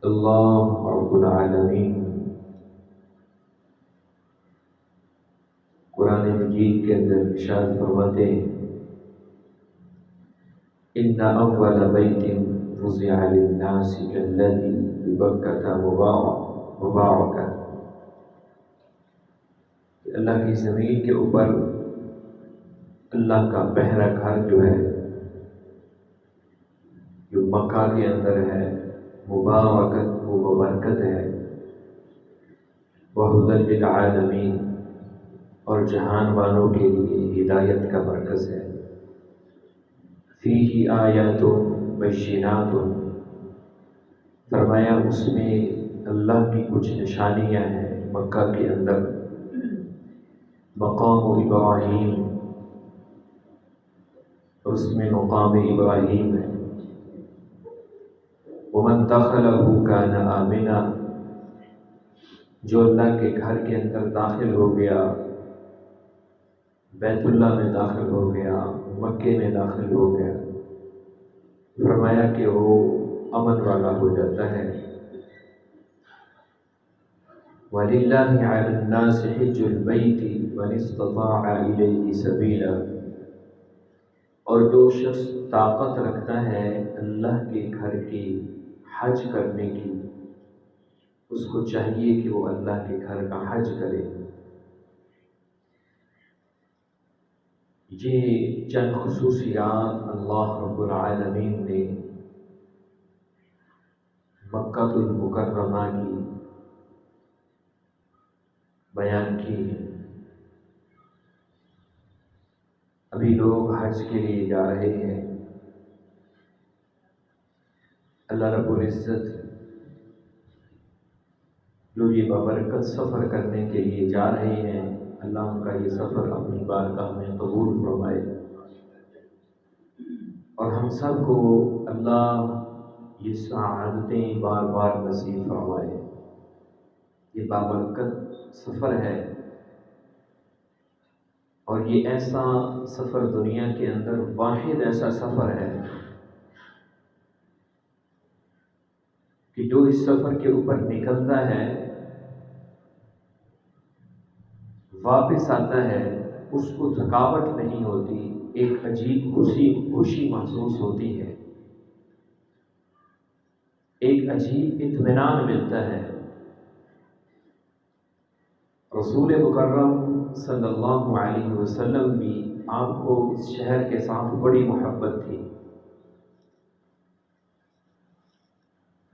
اللہ رب العالمین قرآن مجید کے اندر ارشاد فرماتے ہیں ان اول بیت وضع للناس الذی ببکۃ مبارکا کہ اللہ کی زمین کے اوپر اللہ کا پہلا گھر جو ہے جو مکہ کے اندر ہے مبارکت و برکت ہے وہدی للعالمین اور جہان والوں کے لیے ہدایت کا مرکز ہے فیہ آیات بینات فرمایا اس میں اللہ کی کچھ نشانیاں ہیں مکہ کے اندر مقام ابراہیم اور اس میں مقام ابراہیم ہے ومن دخلہ کان آمنا جو اللہ کے گھر کے اندر داخل ہو گیا بیت اللہ میں داخل ہو گیا مکے میں داخل ہو گیا فرمایا کہ وہ امن والا ہو جاتا ہے وَلِلَّهِ عَلَى النَّاسِ حِجُّ الْبَيْتِ مَنِ اسْتَطَاعَ إِلَيْهِ سَبِيلًا اور جو شخص طاقت رکھتا ہے اللہ کے گھر کی حج کرنے کی اس کو چاہیے کہ وہ اللہ کے گھر کا حج کرے۔ یہ چند خصوصیات اللہ رب العالمین نے مکہ المکرمہ کی بیان کی ہے۔ ابھی لوگ حج کے لیے جا رہے ہیں، اللہ رب العزت جو یہ بابرکت سفر کرنے کے لیے جا رہے ہیں اللہ ان کا یہ سفر اپنی بارگاہ میں قبول فرمائے اور ہم سب کو اللہ یہ سعادتیں بار بار نصیب فرمائے۔ یہ بابرکت سفر ہے اور یہ ایسا سفر دنیا کے اندر واحد ایسا سفر ہے کہ جو اس سفر کے اوپر نکلتا ہے واپس آتا ہے اس کو تھکاوٹ نہیں ہوتی، ایک عجیب خوشی محسوس ہوتی ہے، ایک عجیب اطمینان ملتا ہے۔ رسول مکرم صلی اللہ علیہ وسلم بھی آپ کو اس شہر کے ساتھ بڑی محبت تھی۔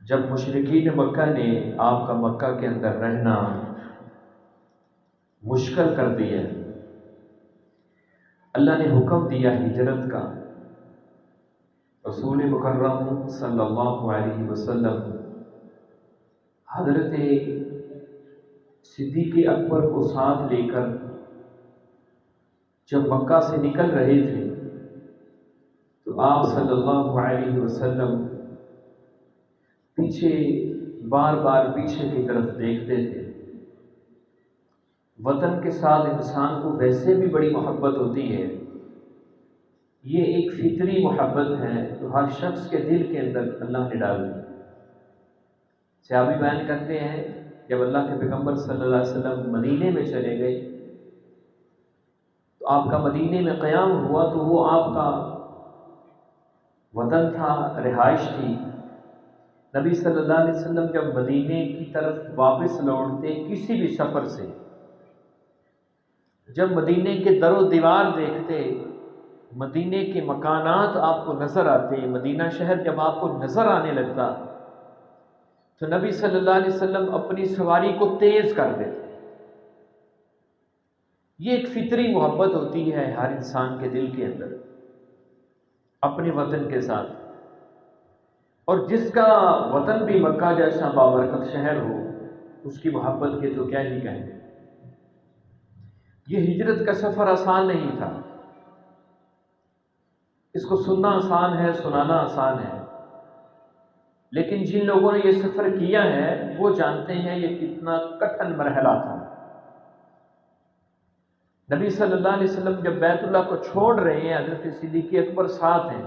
جب مشرکین مکہ نے آپ کا مکہ کے اندر رہنا مشکل کر دیا، اللہ نے حکم دیا ہجرت کا، رسول مکرم صلی اللہ علیہ وسلم حضرت صدیق اکبر کو ساتھ لے کر جب مکہ سے نکل رہے تھے تو آپ صلی اللہ علیہ وسلم پیچھے بار بار پیچھے کی طرف دیکھتے تھے۔ وطن کے ساتھ انسان کو ویسے بھی بڑی محبت ہوتی ہے، یہ ایک فطری محبت ہے جو ہر شخص کے دل کے اندر اللہ نے ڈال دی۔ صحابی بیان کرتے ہیں جب اللہ کے پیغمبر صلی اللہ علیہ وسلم مدینے میں چلے گئے تو آپ کا مدینے میں قیام ہوا تو وہ آپ کا وطن تھا، رہائش تھی۔ نبی صلی اللہ علیہ وسلم جب مدینے کی طرف واپس لوٹتے کسی بھی سفر سے، جب مدینے کے در و دیوار دیکھتے، مدینے کے مکانات آپ کو نظر آتے، مدینہ شہر جب آپ کو نظر آنے لگتا تو نبی صلی اللہ علیہ وسلم اپنی سواری کو تیز کر دیتے۔ یہ ایک فطری محبت ہوتی ہے ہر انسان کے دل کے اندر اپنے وطن کے ساتھ، اور جس کا وطن بھی مکہ جیسا بابرکت شہر ہو اس کی محبت کے تو کیا ہی کہیں۔ یہ ہجرت کا سفر آسان نہیں تھا، اس کو سننا آسان ہے، سنانا آسان ہے، لیکن جن لوگوں نے یہ سفر کیا ہے وہ جانتے ہیں یہ کتنا کٹھن مرحلہ تھا۔ نبی صلی اللہ علیہ وسلم جب بیت اللہ کو چھوڑ رہے ہیں، حضرت صدیق اکبر ساتھ ہیں،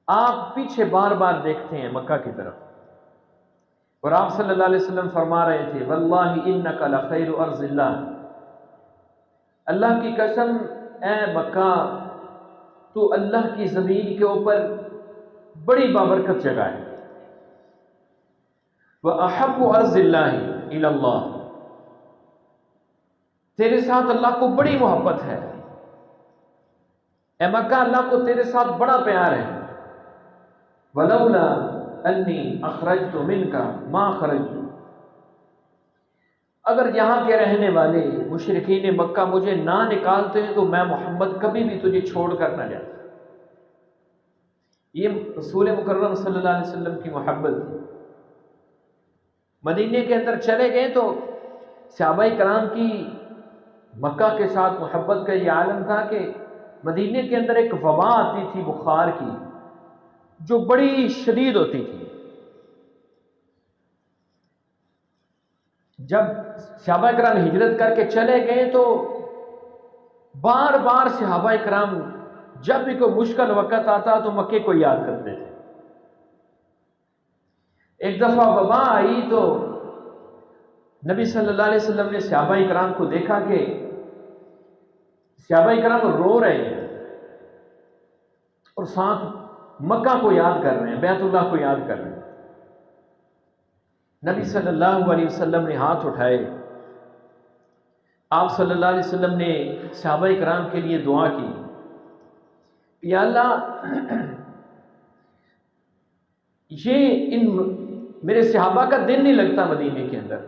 آپ پیچھے بار بار دیکھتے ہیں مکہ کی طرف، اور آپ صلی اللہ علیہ وسلم فرما رہے تھے واللہ انک لخیر ارض اللہ، اللہ کی قسم اے مکہ تو اللہ کی زمین کے اوپر بڑی بابرکت جگہ ہے، وَأَحَبُّ أَرْضِ اللَّهِ إِلَى اللَّهِ، تیرے ساتھ اللہ کو بڑی محبت ہے، اے مکہ اللہ کو تیرے ساتھ بڑا پیار ہے، وَلَوْلَا أَنِّي أَخْرَجْتُ مِنْكَ مَا خَرَجْتُ، اگر یہاں کے رہنے والے مشرکین مکہ مجھے نہ نکالتے ہیں تو میں محمد کبھی بھی تجھے چھوڑ کر نہ جاتا۔ یہ رسول مکرم صلی اللہ علیہ وسلم کی محبت تھی۔ مدینے کے اندر چلے گئے تو صحابہ کرام کی مکہ کے ساتھ محبت کا یہ عالم تھا کہ مدینے کے اندر ایک وبا آتی تھی بخار کی جو بڑی شدید ہوتی تھی۔ جب صحابہ کرام ہجرت کر کے چلے گئے تو بار بار صحابہ کرام جب بھی کوئی مشکل وقت آتا تو مکے کو یاد کرتے تھے۔ ایک دفعہ وبا آئی تو نبی صلی اللہ علیہ وسلم نے صحابہ کرام کو دیکھا کہ صحابہ کرام رو رہے ہیں اور ساتھ مکہ کو یاد کر رہے ہیں، بیت اللہ کو یاد کر رہے ہیں۔ نبی صلی اللہ علیہ وسلم نے ہاتھ اٹھائے، آپ صلی اللہ علیہ وسلم نے صحابہ کرام کے لیے دعا کی، یا اللہ یہ میرے صحابہ کا دن نہیں لگتا مدینے کے اندر،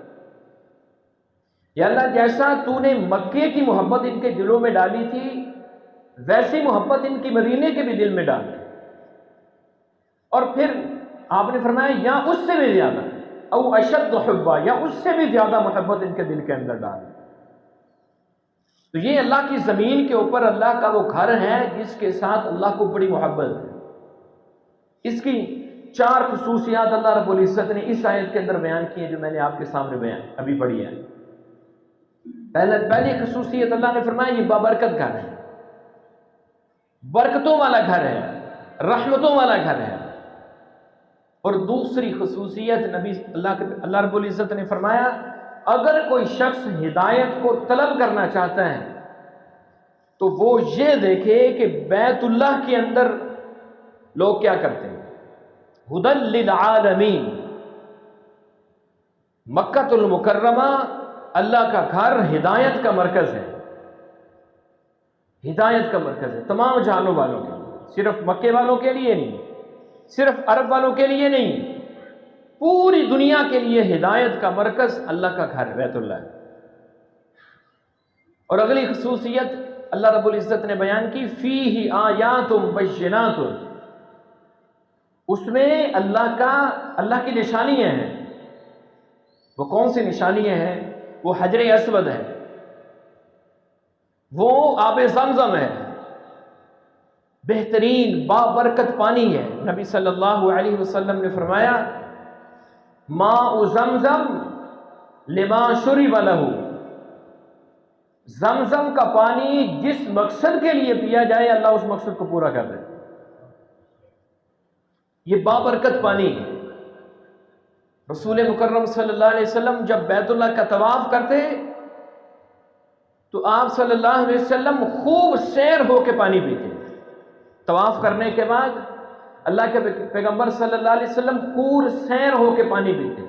یا اللہ جیسا تو نے مکے کی محبت ان کے دلوں میں ڈالی تھی ویسی محبت ان کی مدینے کے بھی دل میں ڈال دی، اور پھر آپ نے فرمایا یا اس سے بھی زیادہ او اشد حبا، یا اس سے بھی زیادہ محبت ان کے دل کے اندر ڈال دی۔ تو یہ اللہ کی زمین کے اوپر اللہ کا وہ گھر ہے جس کے ساتھ اللہ کو بڑی محبت ہے۔ اس کی 4 خصوصیات اللہ رب العزت نے اس آیت کے اندر بیان کی ہیں جو میں نے آپ کے سامنے ابھی پڑھی ہے۔ پہلی خصوصیت اللہ نے فرمایا یہ بابرکت گھر ہے، برکتوں والا گھر ہے، رحمتوں والا گھر ہے۔ اور دوسری خصوصیت اللہ رب العزت نے فرمایا اگر کوئی شخص ہدایت کو طلب کرنا چاہتا ہے تو وہ یہ دیکھے کہ بیت اللہ کے اندر لوگ کیا کرتے ہیں، ہدی للعالمین، مکہ المکرمہ اللہ کا گھر ہدایت کا مرکز ہے، ہدایت کا مرکز ہے تمام جہانوں والوں کے لیے، صرف مکے والوں کے لیے نہیں، صرف عرب والوں کے لیے نہیں، پوری دنیا کے لیے ہدایت کا مرکز اللہ کا گھر بیت اللہ ہے۔ اور اگلی خصوصیت اللہ رب العزت نے بیان کی فیہ آیات بینات، اس میں اللہ کی نشانیاں ہیں۔ وہ کون سی نشانیاں ہیں؟ وہ حجر اسود ہے، وہ آب زمزم ہے، بہترین بابرکت پانی ہے۔ نبی صلی اللہ علیہ وسلم نے فرمایا ماء زمزم لما شرب لہ، زمزم کا پانی جس مقصد کے لیے پیا جائے اللہ اس مقصد کو پورا کر دے، یہ بابرکت پانی ہے۔ رسول مکرم صلی اللہ علیہ وسلم جب بیت اللہ کا طواف کرتے تو آپ صلی اللہ علیہ وسلم خوب سیر ہو کے پانی پیتے، طواف کرنے کے بعد اللہ کے پیغمبر صلی اللہ علیہ وسلم پور سیر ہو کے پانی پیتے،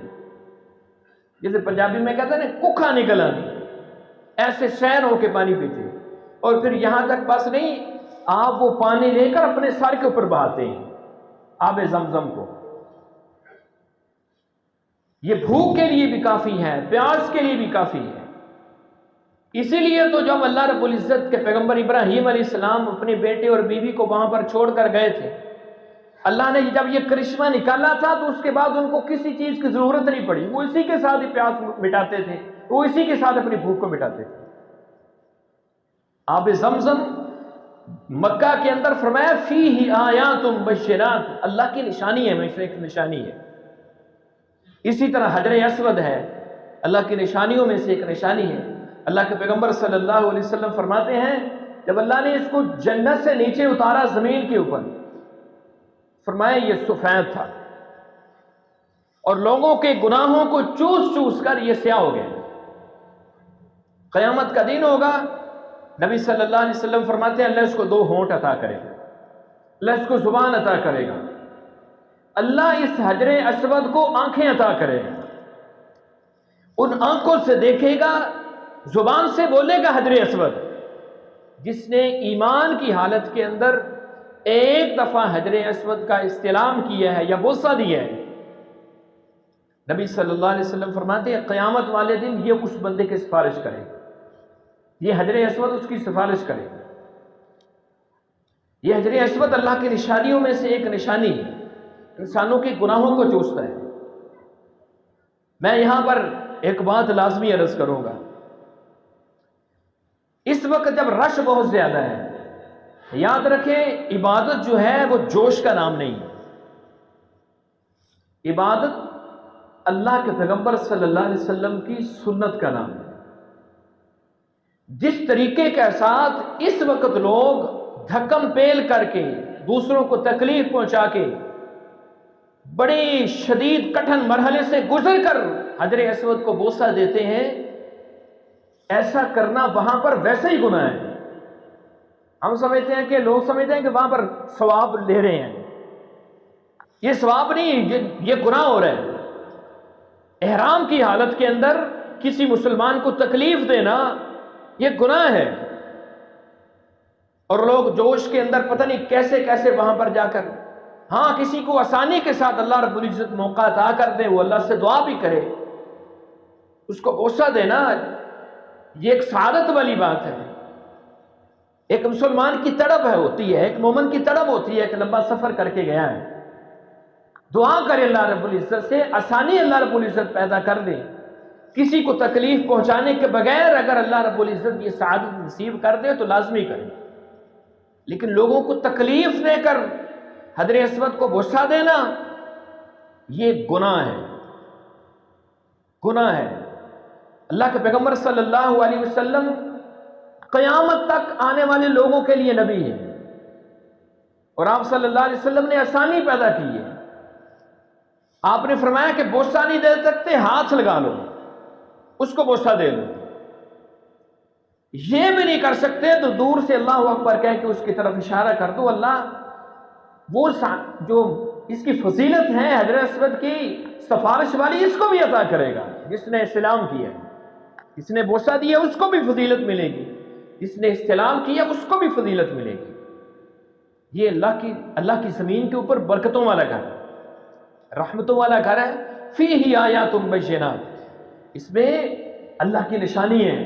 جیسے پنجابی میں کہتے ہیں نا ککھا نکل آتی، ایسے سیر ہو کے پانی پیتے، اور پھر یہاں تک بس نہیں، آپ وہ پانی لے کر اپنے سر کے اوپر بہاتے ہیں آب زمزم کو۔ یہ بھوک کے لیے بھی کافی ہے، پیاس کے لیے بھی کافی ہے۔ اسی لیے تو جب اللہ رب العزت کے پیغمبر ابراہیم علیہ السلام اپنے بیٹے اور بیوی کو وہاں پر چھوڑ کر گئے تھے، اللہ نے جب یہ کرشمہ نکالا تھا تو اس کے بعد ان کو کسی چیز کی ضرورت نہیں پڑی، وہ اسی کے ساتھ ہی پیاس مٹاتے تھے، وہ اسی کے ساتھ اپنی بھوک کو مٹاتے تھے۔ آب زمزم مکہ کے اندر فرمایا فیہ آیات بینات، اللہ کی نشانی ہے، میں سے ایک نشانی ہے۔ اسی طرح حجر اسود ہے، اللہ کی نشانیوں میں سے ایک نشانی ہے۔ اللہ کے پیغمبر صلی اللہ علیہ وسلم فرماتے ہیں جب اللہ نے اس کو جنت سے نیچے اتارا زمین کے اوپر، فرمایا یہ سفید تھا، اور لوگوں کے گناہوں کو چوس چوس کر یہ سیاہ ہو گئے۔ قیامت کا دن ہوگا، نبی صلی اللہ علیہ وسلم فرماتے ہیں اللہ اس کو 2 ہونٹ عطا کرے گا، اللہ اس کو زبان عطا کرے گا، اللہ اس حجر اسود کو آنکھیں عطا کرے گا، ان آنکھوں سے دیکھے گا، زبان سے بولے گا حجر اسود۔ جس نے ایمان کی حالت کے اندر ایک دفعہ حجر اسود کا استلام کیا ہے یا بوسہ دیا ہے، نبی صلی اللہ علیہ وسلم فرماتے ہیں قیامت والے دن یہ اس بندے کی سفارش کرے، یہ حجر اسود اس کی سفارش کرے۔ یہ حجر اسود اللہ کی نشانیوں میں سے ایک نشانی ہے، انسانوں کے گناہوں کو چوستا ہے۔ میں یہاں پر ایک بات لازمی عرض کروں گا، اس وقت جب رش بہت زیادہ ہے، یاد رکھیں عبادت جو ہے وہ جوش کا نام نہیں، عبادت اللہ کے پیغمبر صلی اللہ علیہ وسلم کی سنت کا نام ہے۔ جس طریقے کے ساتھ اس وقت لوگ دھکم پیل کر کے دوسروں کو تکلیف پہنچا کے بڑی شدید کٹھن مرحلے سے گزر کر حجر اسود کو بوسہ دیتے ہیں، ایسا کرنا وہاں پر ویسے ہی گناہ ہے۔ ہم سمجھتے ہیں کہ لوگ سمجھتے ہیں کہ وہاں پر ثواب لے رہے ہیں، یہ ثواب نہیں، یہ گناہ ہو رہا ہے۔ احرام کی حالت کے اندر کسی مسلمان کو تکلیف دینا یہ گناہ ہے، اور لوگ جوش کے اندر پتہ نہیں کیسے کیسے وہاں پر جا کر، ہاں کسی کو آسانی کے ساتھ اللہ رب العزت موقع عطا کر دے، وہ اللہ سے دعا بھی کرے، اس کو بوسہ دینا یہ ایک سعادت والی بات ہے۔ ایک مسلمان کی تڑپ ہوتی ہے، ایک مومن کی تڑپ ہوتی ہے، ایک لمبا سفر کر کے گیا ہے، دعا کرے اللہ رب العزت سے، آسانی اللہ رب العزت پیدا کر دے، کسی کو تکلیف پہنچانے کے بغیر اگر اللہ رب العزت یہ سعادت نصیب کر دے تو لازمی کرے۔ لیکن لوگوں کو تکلیف دے کر حجر اسود کو بوسہ دینا یہ گناہ ہے، گناہ ہے۔ اللہ کے پیغمبر صلی اللہ علیہ وسلم قیامت تک آنے والے لوگوں کے لیے نبی ہے، اور آپ صلی اللہ علیہ وسلم نے آسانی پیدا کی ہے۔ آپ نے فرمایا کہ بوسہ نہیں دے سکتے، ہاتھ لگا لو، اس کو بوسہ دے لو۔ یہ بھی نہیں کر سکتے تو دور سے اللہ اکبر کہہ کے اس کی طرف اشارہ کر دو، اللہ وہ جو اس کی فضیلت ہے حجر اسود کی سفارش والی، اس کو بھی عطا کرے گا۔ جس نے استلام کیا، جس نے بوسہ دیا اس کو بھی فضیلت ملے گی، جس نے استلام کیا اس کو بھی فضیلت ملے گی۔ یہ اللہ کی زمین کے اوپر برکتوں والا گھر ہے، رحمتوں والا گھر ہے۔ فیہ آیات بینات، اس میں اللہ کی نشانی ہے،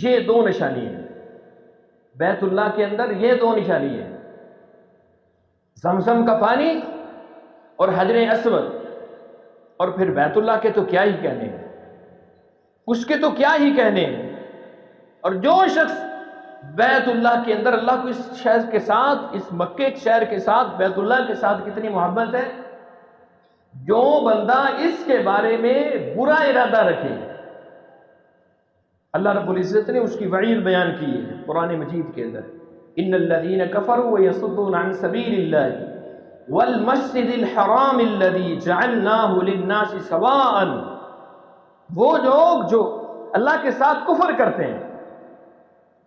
یہ 2 نشانی ہیں بیت اللہ کے اندر، یہ 2 نشانی ہیں، زمزم کا پانی اور حجر اسود، اور پھر بیت اللہ کے تو کیا ہی کہنے ہیں، اس کے تو کیا ہی کہنے ہیں۔ اور جو شخص بیت اللہ کے اندر، اللہ کو اس شہر کے ساتھ، اس مکے کے شہر کے ساتھ، بیت اللہ کے ساتھ کتنی محبت ہے، جو بندہ اس کے بارے میں برا ارادہ رکھے، اللہ رب العزت نے اس کی وعید بیان کی ہے قرآن مجید کے اندر، ان الذین کفروا ویصدون عن سبیل اللہ والمسجد الحرام الذی جعلناہ للناس سواء، وہ لوگ جو اللہ کے ساتھ کفر کرتے ہیں،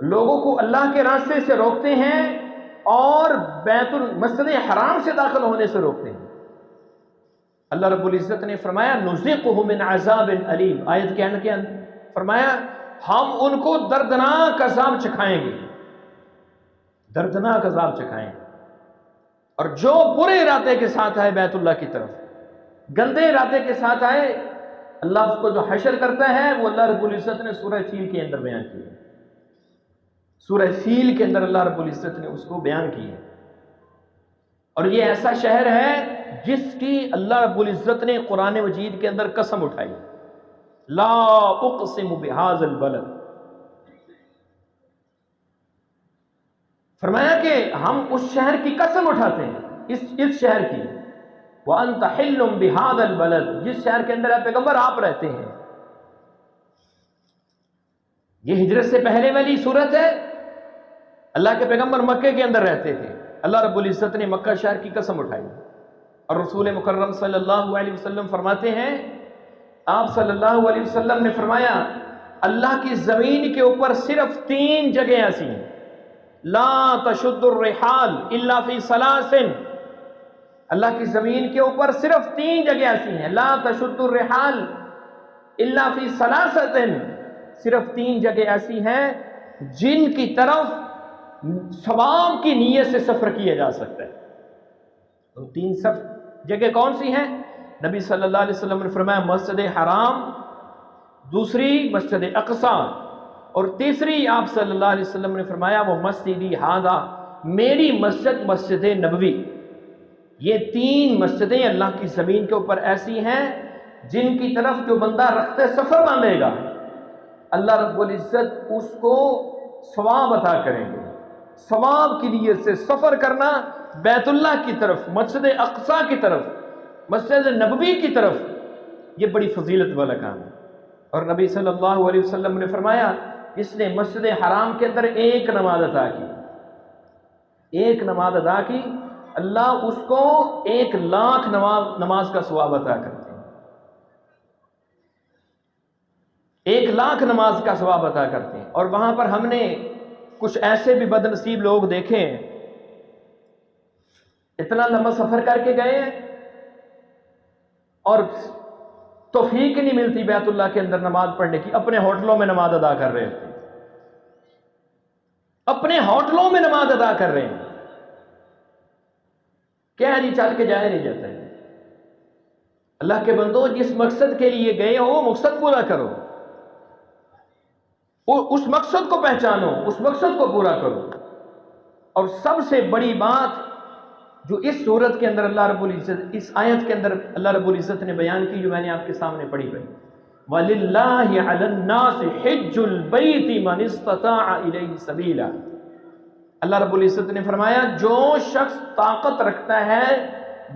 لوگوں کو اللہ کے راستے سے روکتے ہیں اور بیت المسجد حرام سے داخل ہونے سے روکتے ہیں، اللہ رب العزت نے فرمایا نذیقہ من عذاب علیم، آیت کے اندر فرمایا ہم ان کو دردناک عذاب چکھائیں گے، دردناک عذاب چکھائیں گے۔ اور جو برے ارادے کے ساتھ آئے بیت اللہ کی طرف، گندے ارادے کے ساتھ آئے، اللہ اس کو جو حشر کرتا ہے وہ اللہ رب العزت نے سورہ فیل کے اندر بیان کیا ہے، سورہ فیل کے اندر اللہ رب العزت نے اس کو بیان کی ہے۔ اور یہ ایسا شہر ہے جس کی اللہ رب العزت نے قرآن مجید کے اندر قسم اٹھائی، لا اقسم بہذا البلد، فرمایا کہ ہم اس شہر کی قسم اٹھاتے ہیں، اس شہر کی، وانت حل بہذا البلد، جس شہر کے اندر پیغمبر آپ رہتے ہیں۔ یہ ہجرت سے پہلے والی صورت ہے، اللہ کے پیغمبر مکے کے اندر رہتے تھے، اللہ رب العزت نے مکہ شہر کی قسم اٹھائی، اور رسول مکرم صلی اللہ علیہ وسلم فرماتے ہیں، آپ صلی اللہ علیہ وسلم نے فرمایا اللہ کی زمین کے اوپر صرف 3 جگہ ایسی ہیں، لا تشد الرحال الا فی ثلاث، اللہ کی زمین کے اوپر صرف 3 جگہ ایسی ہیں، لا تشد الرحال الا فی ثلاثۃ، صرف 3 جگہ ایسی ہیں جن کی طرف ثواب کی نیت سے سفر کیا جا سکتا ہے۔ تو 3 جگہ کون سی ہیں؟ نبی صلی اللہ علیہ وسلم نے فرمایا مسجد حرام، دوسری مسجد اقصی، اور تیسری آپ صلی اللہ علیہ وسلم نے فرمایا وہ مسجدی ھذا، میری مسجد مسجد نبوی۔ یہ 3 مسجدیں اللہ کی زمین کے اوپر ایسی ہیں جن کی طرف جو بندہ رخت سفر باندھے گا اللہ رب العزت اس کو ثواب عطا کریں گے۔ ثواب کی نیت سے سفر کرنا بیت اللہ کی طرف، مسجد اقصی کی طرف، مسجد نبوی کی طرف، یہ بڑی فضیلت والا کام ہے۔ اور نبی صلی اللہ علیہ وسلم نے فرمایا جس نے مسجد حرام کے اندر 1 نماز ادا کی، 1 نماز ادا کی، اللہ اس کو 1,00,000 نماز کا ثواب عطا کرتے ہیں، 1,00,000 نماز کا ثواب عطا کرتے ہیں۔ اور وہاں پر ہم نے کچھ ایسے بھی بد نصیب لوگ دیکھے ہیں، اتنا لمبا سفر کر کے گئے ہیں اور توفیق نہیں ملتی بیت اللہ کے اندر نماز پڑھنے کی، اپنے ہوٹلوں میں نماز ادا کر رہے ہوتے ہیں، اپنے ہوٹلوں میں نماز ادا کر رہے ہیں، کیا ہے جی چل کے جایا نہیں جاتا ہے۔ اللہ کے بندو جس مقصد کے لیے گئے ہو وہ مقصد پورا کرو، اس مقصد کو پہچانو، اس مقصد کو پورا کرو۔ اور سب سے بڑی بات جو اس صورت کے اندر اللہ رب العزت، اس آیت کے اندر اللہ رب العزت نے بیان کی، جو میں نے آپ کے سامنے پڑھی بھائی، وَلِلَّهِ عَلَى النَّاسِ حِجُّ الْبَيْتِ مَنِ اسْتَطَاعَ إِلَيْهِ سَبِيلًا، اللہ رب العزت نے فرمایا جو شخص طاقت رکھتا ہے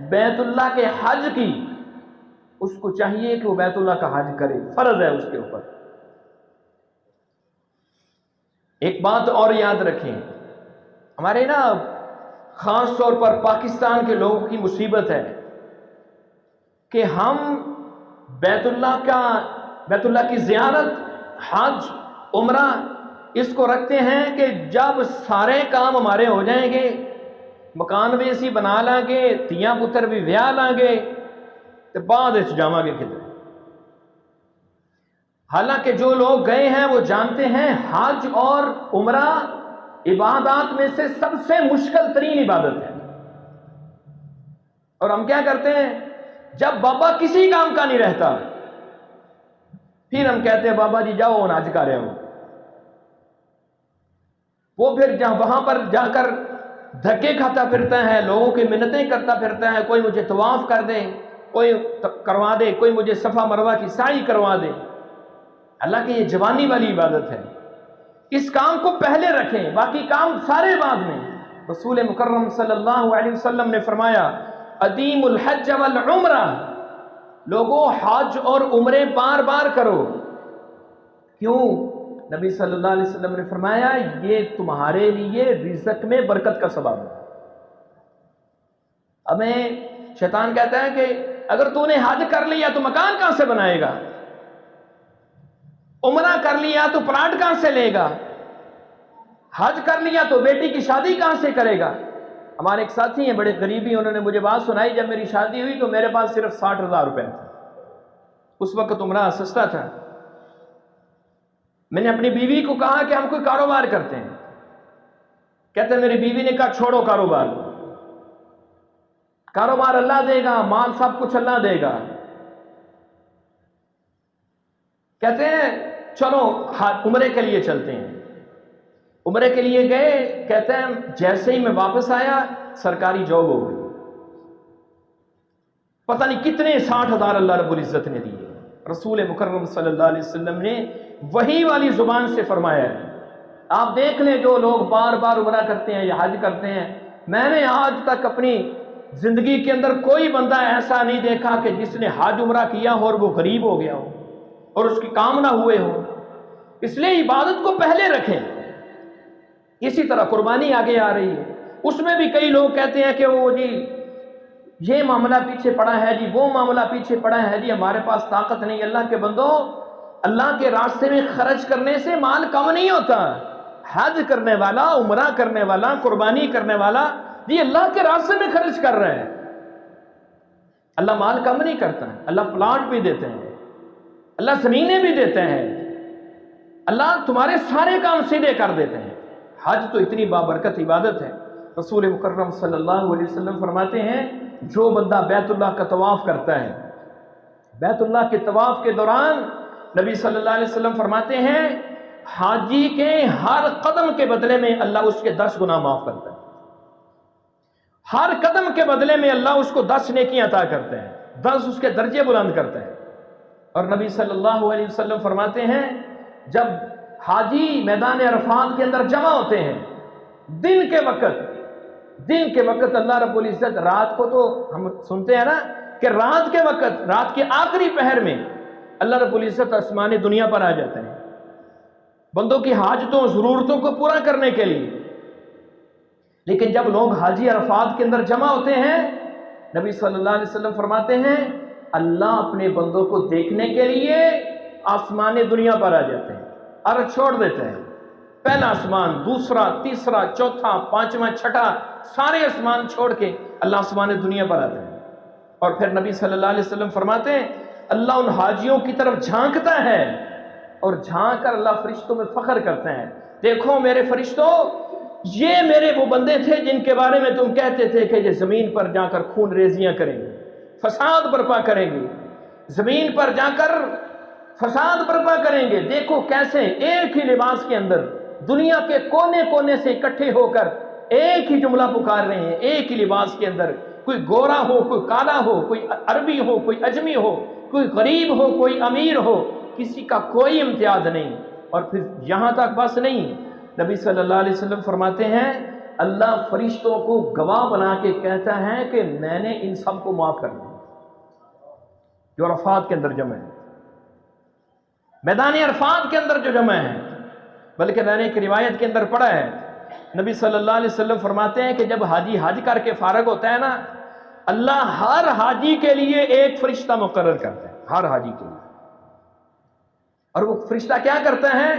بیت اللہ کے حج کی، اس کو چاہیے کہ وہ بیت اللہ کا حج کرے، فرض ہے اس کے اوپر۔ ایک بات اور یاد رکھیں، ہمارے نا خاص طور پر پاکستان کے لوگوں کی مصیبت ہے کہ ہم بیت اللہ کی زیارت، حج، عمرہ اس کو رکھتے ہیں کہ جب سارے کام ہمارے ہو جائیں گے، مکان بھی اسی بنا لیں گے، تیاں پتر بھی ویاہ لیں گے، تو بعد اس جاواں گے کدھر۔ حالانکہ جو لوگ گئے ہیں وہ جانتے ہیں حج اور عمرہ عبادات میں سے سب سے مشکل ترین عبادت ہے، اور ہم کیا کرتے ہیں جب بابا کسی کام کا نہیں رہتا پھر ہم کہتے ہیں بابا جی جاؤ حج کر رہے ہو، وہ پھر وہاں پر جا کر دھکے کھاتا پھرتا ہے، لوگوں کی منتیں کرتا پھرتا ہے، کوئی مجھے طواف کر دے، کوئی کروا دے، کوئی مجھے صفا مروہ کی سعی کروا دے۔ اللہ کی یہ جوانی والی عبادت ہے، اس کام کو پہلے رکھیں، باقی کام سارے بعد میں۔ رسول مکرم صلی اللہ علیہ وسلم نے فرمایا ادیم الحج والعمرہ، لوگوں حج اور عمرے بار بار کرو۔ کیوں؟ نبی صلی اللہ علیہ وسلم نے فرمایا یہ تمہارے لیے رزق میں برکت کا سبب ہے۔ ہمیں شیطان کہتا ہے کہ اگر تو نے حج کر لیا تو مکان کہاں سے بنائے گا، عمرہ کر لیا تو پلاٹ کہاں سے لے گا، حج کر لیا تو بیٹی کی شادی کہاں سے کرے گا۔ ہمارے ایک ساتھی ہیں بڑے غریبی، انہوں نے مجھے بات سنائی، جب میری شادی ہوئی تو میرے پاس صرف 60,000 روپے تھے، اس وقت عمرہ سستا تھا۔ میں نے اپنی بیوی کو کہا کہ ہم کوئی کاروبار کرتے ہیں، کہتے ہیں میری بیوی نے کہا چھوڑو کاروبار، کاروبار اللہ دے گا، مال سب کچھ اللہ دے گا۔ کہتے ہیں چلو عمرے کے لیے چلتے ہیں، عمرے کے لیے گئے، کہتے ہیں جیسے ہی میں واپس آیا سرکاری جاب ہو گئی، پتہ نہیں کتنے 60,000 اللہ رب العزت نے دیے۔ رسول مکرم صلی اللہ علیہ وسلم نے وہی والی زبان سے فرمایا ہے۔ آپ دیکھ لیں جو لوگ بار بار عمرہ کرتے ہیں یا حج کرتے ہیں، میں نے آج تک اپنی زندگی کے اندر کوئی بندہ ایسا نہیں دیکھا کہ جس نے حج عمرہ کیا ہو اور وہ غریب ہو گیا ہو اور اس کی کام نہ ہوئے ہو۔ اس لیے عبادت کو پہلے رکھیں۔ اسی طرح قربانی آگے آ رہی ہے، اس میں بھی کئی لوگ کہتے ہیں کہ وہ جی یہ معاملہ پیچھے پڑا ہے جی، وہ معاملہ پیچھے پڑا ہے جی، ہمارے پاس طاقت نہیں۔ اللہ کے بندو، اللہ کے راستے میں خرچ کرنے سے مال کم نہیں ہوتا۔ حج کرنے والا، عمرہ کرنے والا، قربانی کرنے والا جی اللہ کے راستے میں خرچ کر رہے ہیں، اللہ مال کم نہیں کرتا ہے۔ اللہ پلاٹ بھی دیتے ہیں، اللہ زمینیں بھی دیتے ہیں، اللہ تمہارے سارے کام سیدھے کر دیتے ہیں۔ حج تو اتنی بابرکت عبادت ہے، رسول مکرم صلی اللہ علیہ وسلم فرماتے ہیں جو بندہ بیت اللہ کا طواف کرتا ہے، بیت اللہ کے طواف کے دوران نبی صلی اللہ علیہ وسلم فرماتے ہیں حاجی کے ہر قدم کے بدلے میں اللہ اس کے 10 گناہ معاف کرتا ہے، ہر قدم کے بدلے میں اللہ اس کو 10 نیکیاں عطا کرتے ہیں، 10 اس کے درجے بلند کرتے ہیں۔ اور نبی صلی اللہ علیہ وسلم فرماتے ہیں جب حاجی میدان عرفات کے اندر جمع ہوتے ہیں دن کے وقت اللہ رب العزت، رات کو تو ہم سنتے ہیں نا کہ رات کے وقت، رات کے آخری پہر میں اللہ رب العزت آسمان دنیا پر آ جاتے ہیں بندوں کی حاجتوں ضرورتوں کو پورا کرنے کے لیے۔ لیکن جب لوگ حاجی عرفات کے اندر جمع ہوتے ہیں نبی صلی اللہ علیہ وسلم فرماتے ہیں اللہ اپنے بندوں کو دیکھنے کے لیے آسمان دنیا پر آ جاتے ہیں، عرش چھوڑ دیتے ہیں، پہلا آسمان، دوسرا، تیسرا، چوتھا، پانچواں، چھٹا، سارے آسمان چھوڑ کے اللہ آسمان دنیا پر آتے ہیں۔ اور پھر نبی صلی اللہ علیہ وسلم فرماتے ہیں اللہ ان حاجیوں کی طرف جھانکتا ہے اور جھانک کر اللہ فرشتوں میں فخر کرتے ہیں، دیکھو میرے فرشتوں، یہ میرے وہ بندے تھے جن کے بارے میں تم کہتے تھے کہ یہ زمین پر جا کر خون ریزیاں کریں گے، فساد برپا کریں گے، زمین پر جا کر فساد برپا کریں گے۔ دیکھو کیسے ایک ہی لباس کے اندر دنیا کے کونے کونے سے اکٹھے ہو کر ایک ہی جملہ پکار رہے ہیں، ایک ہی لباس کے اندر، کوئی گورا ہو، کوئی کالا ہو، کوئی عربی ہو، کوئی اجمی ہو، کوئی غریب ہو، کوئی امیر ہو، کسی کا کوئی امتیاز نہیں۔ اور پھر یہاں تک بس نہیں، نبی صلی اللہ علیہ وسلم فرماتے ہیں اللہ فرشتوں کو گواہ بنا کے کہتا ہے کہ میں نے ان سب کو معاف کر دیا جو عرفات کے اندر جمع ہے، میدان عرفات کے اندر جو جمع ہے۔ بلکہ میں نے ایک روایت کے اندر پڑھا ہے نبی صلی اللہ علیہ وسلم فرماتے ہیں کہ جب حاجی حج کر کے فارغ ہوتا ہے نا اللہ ہر حاجی کے لیے ایک فرشتہ مقرر کرتا ہے، ہر حاجی کے لیے۔ اور وہ فرشتہ کیا کرتا ہے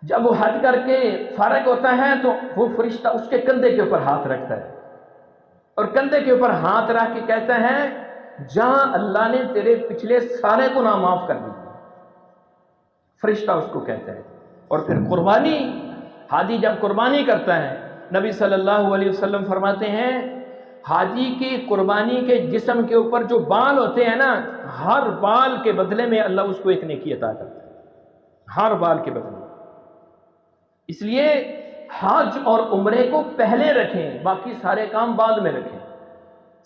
جب وہ حج کر کے فارغ ہوتا ہے تو وہ فرشتہ اس کے کندھے کے اوپر ہاتھ رکھتا ہے اور کندھے کے اوپر ہاتھ رکھ کے کہتا ہے جہاں اللہ نے تیرے پچھلے سارے گناہ معاف کر دیے، فرشتہ اس کو کہتا ہے۔ اور پھر قربانی، حاجی جب قربانی کرتا ہے نبی صلی اللہ علیہ وسلم فرماتے ہیں حاجی کی قربانی کے جسم کے اوپر جو بال ہوتے ہیں نا ہر بال کے بدلے میں اللہ اس کو ایک نیکی عطا کرتا ہے، ہر بال کے بدلے۔ اس لیے حج اور عمرے کو پہلے رکھیں، باقی سارے کام بعد میں رکھیں،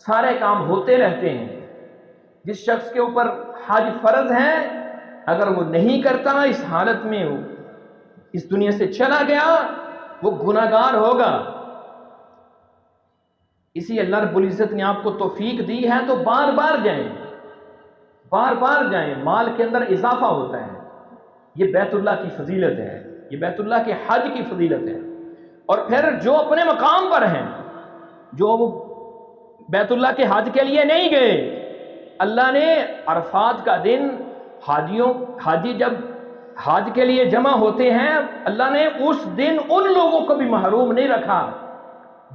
سارے کام ہوتے رہتے ہیں۔ جس شخص کے اوپر حج فرض ہے اگر وہ نہیں کرتا اس حالت میں وہ اس دنیا سے چلا گیا وہ گناہگار ہوگا۔ اسی اللہ رب العزت نے آپ کو توفیق دی ہے تو بار بار جائیں، بار بار جائیں، مال کے اندر اضافہ ہوتا ہے، یہ بیت اللہ کی فضیلت ہے، یہ بیت اللہ کے حج کی فضیلت ہے۔ اور پھر جو اپنے مقام پر ہیں، جو بیت اللہ کے حج کے لیے نہیں گئے، اللہ نے عرفات کا دن حاجی جب حج کے لیے جمع ہوتے ہیں اللہ نے اس دن ان لوگوں کو بھی محروم نہیں رکھا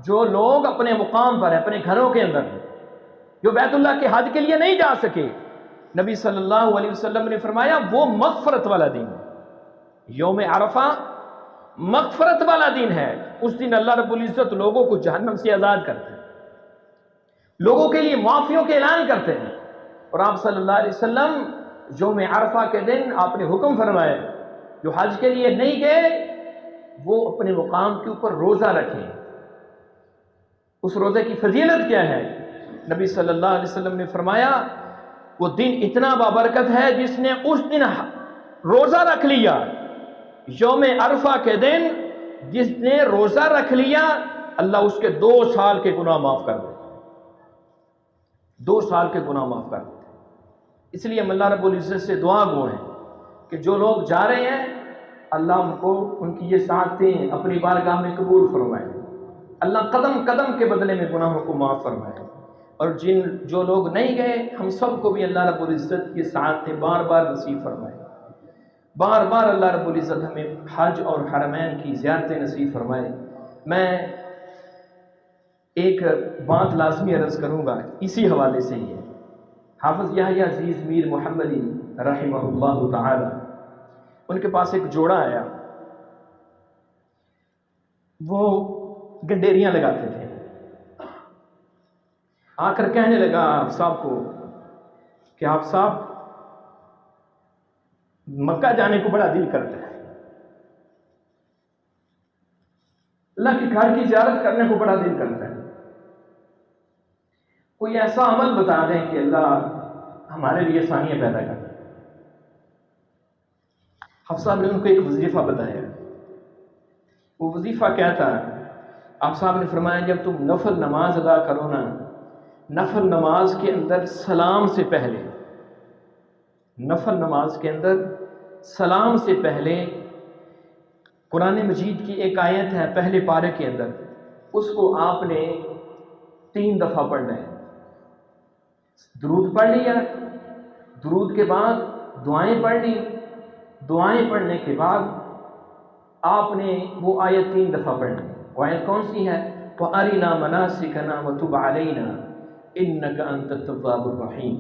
جو لوگ اپنے مقام پر ہیں، اپنے گھروں کے اندر، جو بیت اللہ کے حج کے لیے نہیں جا سکے۔ نبی صلی اللہ علیہ وسلم نے فرمایا وہ مغفرت والا دن ہے، یوم عرفہ مغفرت والا دن ہے۔ اس دن اللہ رب العزت لوگوں کو جہنم سے آزاد کرتے ہیں، لوگوں کے لیے معافیوں کے اعلان کرتے ہیں۔ اور آپ صلی اللہ علیہ وسلم یوم عرفہ کے دن آپ نے حکم فرمایا جو حج کے لیے نہیں گئے وہ اپنے مقام کے اوپر روزہ رکھیں۔ اس روزے کی فضیلت کیا ہے؟ نبی صلی اللہ علیہ وسلم نے فرمایا وہ دن اتنا بابرکت ہے جس نے اس دن روزہ رکھ لیا، یوم عرفہ کے دن جس نے روزہ رکھ لیا اللہ اس کے 2 سال کے گناہ معاف کر دیتا ہے، 2 سال کے گناہ معاف کر دیتا ہے۔ اس لیے ہم اللہ رب العزت سے دعا گو ہیں کہ جو لوگ جا رہے ہیں اللہ ان کو ان کی یہ سعادتیں اپنی بارگاہ میں قبول فرمائے، اللہ قدم قدم کے بدلے میں گناہوں کو معاف فرمائے۔ اور جو لوگ نہیں گئے ہم سب کو بھی اللہ رب العزت کی سعادتیں بار بار نصیب فرمائے، بار بار اللہ رب العزت ہمیں حج اور حرمین کی زیارتیں نصیب فرمائے۔ میں ایک بات لازمی عرض کروں گا اسی حوالے سے ہی ہے۔ حافظ یحییٰ عزیز میر محمدی رحمہ اللہ تعالی، ان کے پاس ایک جوڑا آیا، وہ گنڈیریاں لگاتے تھے، آ کر کہنے لگا آپ صاحب کو کہ آپ صاحب مکہ جانے کو بڑا دل کرتا ہے، اللہ کے گھر کی زیارت کرنے کو بڑا دل کرتا ہے، کوئی ایسا عمل بتا دیں کہ اللہ ہمارے لیے آسانیاں پیدا کر۔ حافظ صاحب نے ان کو ایک وظیفہ بتایا، وہ وظیفہ کیا تھا؟ آپ صاحب نے فرمایا جب تم نفل نماز ادا کرو نا، نفل نماز کے اندر سلام سے پہلے، نفل نماز کے اندر سلام سے پہلے قرآن مجید کی ایک آیت ہے پہلے پارے کے اندر، اس کو آپ نے 3 دفعہ پڑھنا ہے۔ درود پڑھ لیا، درود کے بعد دعائیں پڑھ لی، دعائیں پڑھنے کے بعد آپ نے وہ آیت 3 دفعہ پڑھنی ہے۔ وہ آیت کون سی ہے؟ وَأَرِنَا مَنَاسِكَنَا وَتُبْ عَلَيْنَا إِنَّكَ أَنْتَ التَّوَّابُ الرَّحِيمُ۔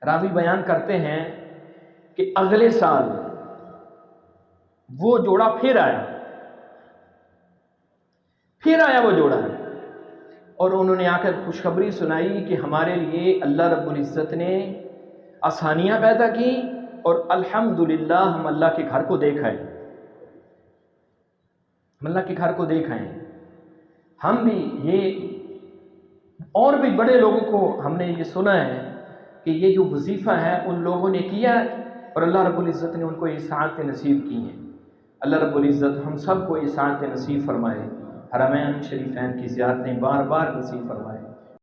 راوی بیان کرتے ہیں کہ اگلے سال وہ جوڑا پھر آیا وہ جوڑا، اور انہوں نے آ کر خوشخبری سنائی کہ ہمارے لیے اللہ رب العزت نے آسانیاں پیدا کی، اور الحمدللہ ہم اللہ کے گھر کو دیکھ آئے، ہم اللہ کے گھر کو دیکھ آئے۔ ہم بھی یہ اور بھی بڑے لوگوں کو ہم نے یہ سنا ہے کہ یہ جو وظیفہ ہے ان لوگوں نے کیا، اور اللہ رب العزت نے ان کو یہ سعادتیں نصیب کی ہیں۔ اللہ رب العزت ہم سب کو یہ سعادتیں نصیب فرمائے، حرمین شریفین کی زیارتیں بار بار نصیب فرمائے۔